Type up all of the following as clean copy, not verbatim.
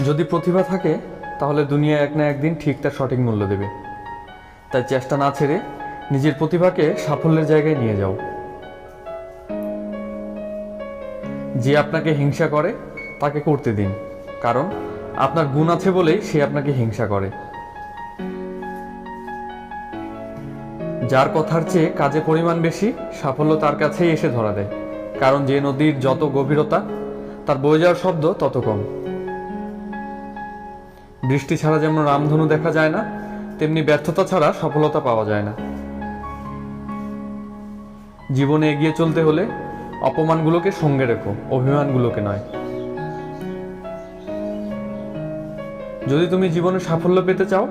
যদি প্রতিভা থাকে তাহলে দুনিয়া এক না একদিন ঠিক তার সঠিক মূল্য দেবে। তাই চেষ্টা না ছেড়ে নিজের প্রতিভাকে সাফল্যের জায়গায় নিয়ে যাও। যে আপনাকে হিংসা করে তাকে করতে দিন, কারণ আপনার গুণ আছে বলেই সে আপনাকে হিংসা করে। যার কথার চেয়ে কাজে পরিমাণ বেশি, সাফল্য তার কাছেই এসে ধরা দেয়, কারণ যে নদীর যত গভীরতা তার বয়ে যাওয়ার শব্দ তত কম। বৃষ্টি ছাড়া যেমন রামধনু দেখা যায় না, তেমনি ব্যর্থতা ছাড়া সফলতা পাওয়া যায় না। জীবনে এগিয়ে চলতে হলে অপমানগুলোকে সঙ্গে রেখো, অভিমানগুলোকে নয়। যদি তুমি জীবনে সাফল্য পেতে চাও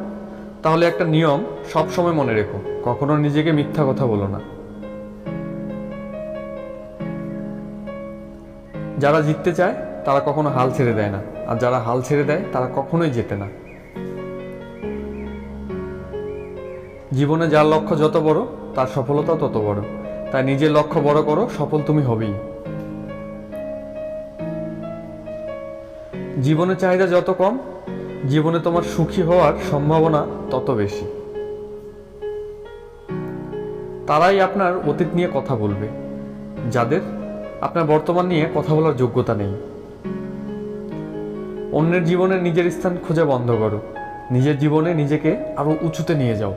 তাহলে একটা নিয়ম সব সময় মনে রেখো, কখনো নিজেকে মিথ্যা কথা বলো না। যারা জিততে চায় তারা কখনো হাল ছেড়ে দেয় না, আর যারা হাল ছেড়ে দেয় তারা কখনোই জেতে না। জীবনে যার লক্ষ্য যত বড় তার সফলতা তত বড়। তাই নিজের লক্ষ্য বড় করো, সফল তুমি হবেই। জীবনের চাহিদা যত কম, জীবনে তোমার সুখী হওয়ার সম্ভাবনা তত বেশি। তারাই আপনার অতীত নিয়ে কথা বলবে, যাদের আপনার বর্তমান নিয়ে কথা বলার যোগ্যতা নেই। অন্যের জীবনে নিজের স্থান খোঁজা বন্ধ করো, নিজের জীবনে নিজেকে আরো উঁচুতে নিয়ে যাও।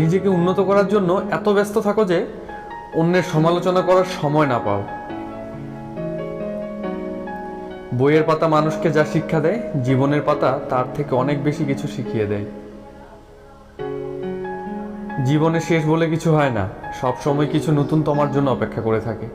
নিজেকে উন্নত করার জন্য এত ব্যস্ত থাকো যে অন্যের সমালোচনা করার সময় না পাও। বইয়ের পাতা মানুষকে যা শিক্ষা দেয়, জীবনের পাতা তার থেকে অনেক বেশি কিছু শিখিয়ে দেয়। জীবনে শেষ বলে কিছু হয় না, সব সময় কিছু নতুন তোমার জন্য অপেক্ষা করে থাকে।